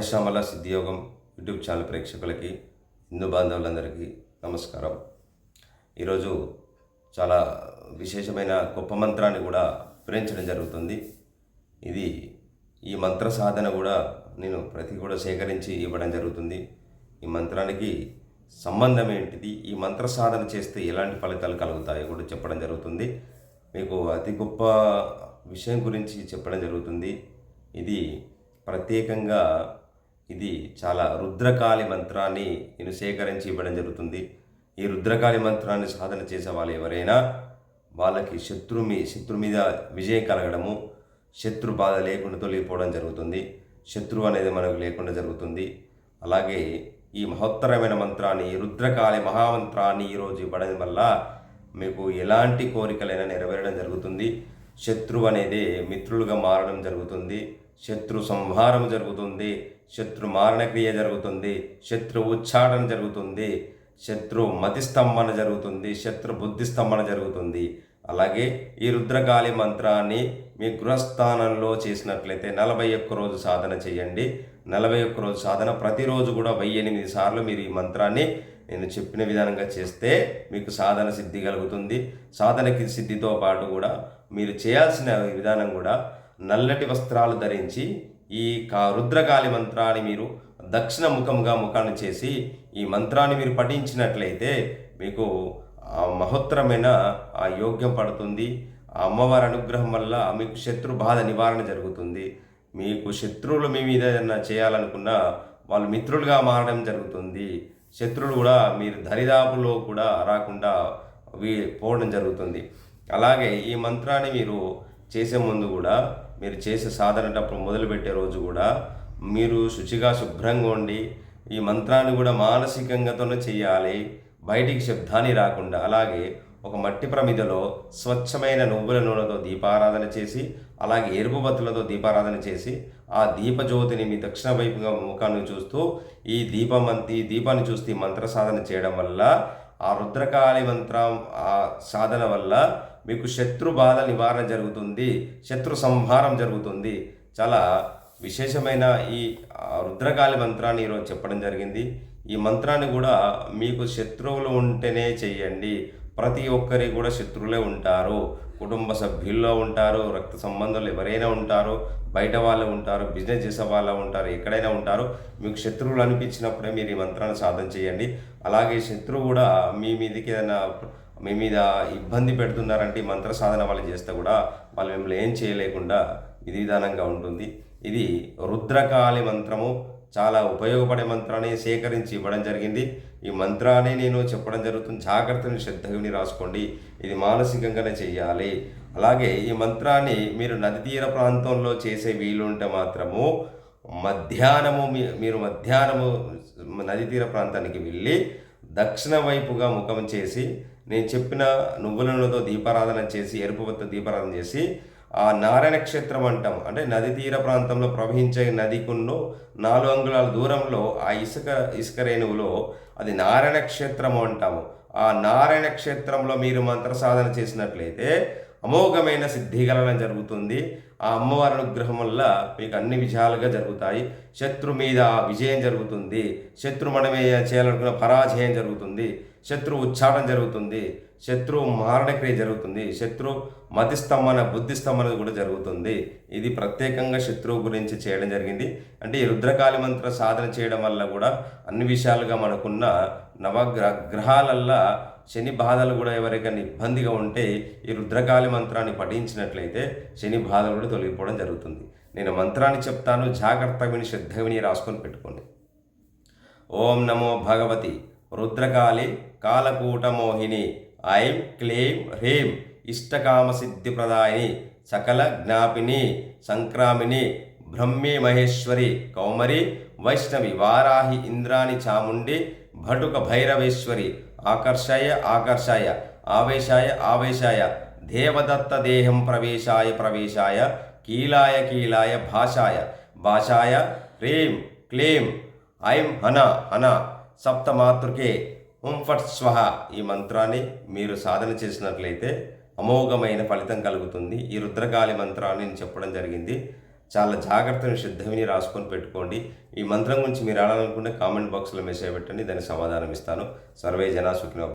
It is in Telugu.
ఘనశ్యామల సిద్ధియోగం యూట్యూబ్ ఛానల్ ప్రేక్షకులకి, హిందూ బాంధవులందరికీ నమస్కారం. ఈరోజు చాలా విశేషమైన గొప్ప మంత్రాన్ని కూడా వివరించడం జరుగుతుంది. ఈ మంత్ర సాధన కూడా నేను కూడా సేకరించి ఇవ్వడం జరుగుతుంది. ఈ మంత్రానికి సంబంధం ఏంటిది, ఈ మంత్ర సాధన చేస్తే ఎలాంటి ఫలితాలు కలుగుతాయో కూడా చెప్పడం జరుగుతుంది. మీకు అతి గొప్ప విషయం గురించి చెప్పడం జరుగుతుంది. ఇది ప్రత్యేకంగా చాలా రుద్రకాళి మంత్రాన్ని నేను సేకరించి ఇవ్వడం జరుగుతుంది. ఈ రుద్రకాళి మంత్రాన్ని సాధన చేసే వాళ్ళు ఎవరైనా వాళ్ళకి శత్రు మీద విజయం కలగడము, శత్రు బాధ లేకుండా తొలగిపోవడం జరుగుతుంది. శత్రువు అనేది మనకు లేకుండా జరుగుతుంది. అలాగే ఈ మహత్తరమైన మంత్రాన్ని, ఈ రుద్రకాళి మహామంత్రాన్ని ఈరోజు ఇవ్వడం వల్ల మీకు ఎలాంటి కోరికలైనా నెరవేరడం జరుగుతుంది. శత్రువు అనేది మిత్రులుగా మారడం జరుగుతుంది. శత్రు సంహారం జరుగుతుంది. శత్రు మారణక్రియ జరుగుతుంది. శత్రు ఉచ్చాటన జరుగుతుంది. శత్రు మతిస్తంభన జరుగుతుంది. శత్రు బుద్ధిస్తంభన జరుగుతుంది. అలాగే ఈ రుద్రకాళి మంత్రాన్ని మీ గృహస్థానంలో చేసినట్లయితే 41 రోజు సాధన చేయండి. 41 రోజు సాధన, ప్రతిరోజు కూడా 1008 సార్లు మీరు ఈ మంత్రాన్ని నేను చెప్పిన విధానంగా చేస్తే మీకు సాధన సిద్ధి కలుగుతుంది. సాధనకి సిద్ధితో పాటు కూడా మీరు చేయాల్సిన విధానం కూడా నల్లటి వస్త్రాలు ధరించి ఈ రుద్రకాళి మంత్రాన్ని మీరు దక్షిణ ముఖాన్ని చేసి ఈ మంత్రాన్ని మీరు పఠించినట్లయితే మీకు మహోత్తరమైన యోగ్యం పడుతుంది. ఆ అమ్మవారి అనుగ్రహం వల్ల మీకు శత్రు బాధ నివారణ జరుగుతుంది. మీకు శత్రువులు మీ మీద ఏదైనా చేయాలనుకున్నా వాళ్ళు మిత్రులుగా మారడం జరుగుతుంది. శత్రువులు కూడా మీరు దరిదాపులో కూడా రాకుండా పోవడం జరుగుతుంది. అలాగే ఈ మంత్రాన్ని మీరు చేసే ముందు కూడా, మీరు చేసే సాధనటప్పుడు మొదలుపెట్టే రోజు కూడా మీరు శుచిగా శుభ్రంగా ఉండి ఈ మంత్రాన్ని కూడా మానసికంగాతోనే చేయాలి, బయటికి శబ్దాన్ని రాకుండా. అలాగే ఒక మట్టి ప్రమిదలో స్వచ్ఛమైన నువ్వుల నూనెతో దీపారాధన చేసి, అలాగే ఎరుపు బత్తులతో దీపారాధన చేసి, ఆ దీపజ్యోతిని మీ దక్షిణ వైపుగా ముఖాన్ని చూస్తూ ఈ దీపాన్ని చూస్తూ ఈ మంత్ర సాధన చేయడం వల్ల, ఆ రుద్రకాళి మంత్రం ఆ సాధన వల్ల మీకు శత్రు బాధ నివారణ జరుగుతుంది. శత్రు సంహారం జరుగుతుంది. చాలా విశేషమైన ఈ రుద్రకాళి మంత్రాన్ని ఈరోజు చెప్పడం జరిగింది. ఈ మంత్రాన్ని కూడా మీకు శత్రువులు ఉంటేనే చెయ్యండి. ప్రతి ఒక్కరికి కూడా శత్రువులే ఉంటారు. కుటుంబ సభ్యుల్లో ఉంటారు, రక్త సంబంధాలు ఎవరైనా ఉంటారు, బయట వాళ్ళు ఉంటారు, బిజినెస్ చేసే వాళ్ళు ఉంటారు, ఎక్కడైనా ఉంటారు. మీకు శత్రువులు అనిపించినప్పుడే మీరు ఈ మంత్రాన్ని సాధన చేయండి. అలాగే శత్రువు కూడా మీ మీద ఇబ్బంది పెడుతున్నారంటే ఈ మంత్ర సాధన వాళ్ళు చేస్తే కూడా వాళ్ళు మిమ్మల్ని ఏం చేయలేకుండా విధానంగా ఉంటుంది. ఇది రుద్రకాళి మంత్రము, చాలా ఉపయోగపడే మంత్రాన్ని సేకరించి ఇవ్వడం జరిగింది. ఈ మంత్రాన్ని నేను చెప్పడం జరుగుతుంది. జాగ్రత్తని శ్రద్ధగా రాసుకోండి. ఇది మానసికంగానే చెయ్యాలి. అలాగే ఈ మంత్రాన్ని మీరు నది తీర ప్రాంతంలో చేసే వీలుంటే మాత్రము మధ్యాహ్నము నది తీర ప్రాంతానికి వెళ్ళి దక్షిణ వైపుగా ముఖం చేసి, నేను చెప్పిన నువ్వుల నూనెతో దీపారాధన చేసి, ఎరుపు బత్త దీపారాధన చేసి, ఆ నారాయణ క్షేత్రం అంటాం, అంటే నది తీర ప్రాంతంలో ప్రవహించే నదికున్న 4 అంగుళాల దూరంలో ఆ ఇసుక రేణువులో అది నారాయణ క్షేత్రము అంటాము. ఆ నారాయణ క్షేత్రంలో మీరు మంత్ర సాధన చేసినట్లయితే అమోఘమైన సిద్ధిగలనం జరుగుతుంది. ఆ అమ్మవారి అనుగ్రహం వల్ల మీకు అన్ని విజయాలుగా జరుగుతాయి. శత్రు మీద విజయం జరుగుతుంది. శత్రు మనమే చేయాలనుకున్న పరాజయం జరుగుతుంది. శత్రు ఉచ్చాటం జరుగుతుంది. శత్రు మారణక్రియ జరుగుతుంది. శత్రు మతిస్తంభన బుద్ధిస్తంభన కూడా జరుగుతుంది. ఇది ప్రత్యేకంగా శత్రువు గురించి చేయడం జరిగింది. అంటే ఈ రుద్రకాళి మంత్ర సాధన చేయడం వల్ల కూడా అన్ని విషయాలుగా మనకున్న గ్రహాలల్లా శని బాధలు కూడా ఎవరికైనా ఇబ్బందిగా ఉంటే ఈ రుద్రకాళి మంత్రాన్ని పఠించినట్లయితే శని బాధలు కూడా తొలగిపోవడం జరుగుతుంది. నేను మంత్రాన్ని చెప్తాను, జాగ్రత్తగా విని శ్రద్ధగా విని రాసుకొని పెట్టుకోండి. ఓం నమో భగవతి రుద్రకాళి కాలకూట మోహిని ఐం క్లీం హ్రీం ఇష్టకామ సిద్ధి ప్రదాయిని సకల జ్ఞాపిని సంక్రామిని బ్రహ్మీ మహేశ్వరి కౌమరి వైష్ణవి వారాహి ఇంద్రాణి చాముండి భటుక భైరవేశ్వరి ఆకర్షాయ ఆవేశాయ దేవదత్త దేహం ప్రవేశాయ కీలాయ భాషాయ హ్రీం క్లీం ఐం హన సప్తమాతృకే ఫట్ స్వహ. ఈ మంత్రాన్ని మీరు సాధన చేసినట్లయితే అమోఘమైన ఫలితం కలుగుతుంది. ఈ రుద్రకాళి మంత్రాన్ని నేను చెప్పడం జరిగింది. చాలా జాగ్రత్తగా శ్రద్ధ విని రాసుకొని పెట్టుకోండి. ఈ మంత్రం గురించి మీరు ఆడాలనుకుంటే కామెంట్ బాక్స్లో మెసేజ్ పెట్టండి, దానికి సమాధానం ఇస్తాను. సర్వే జనా సుఖినో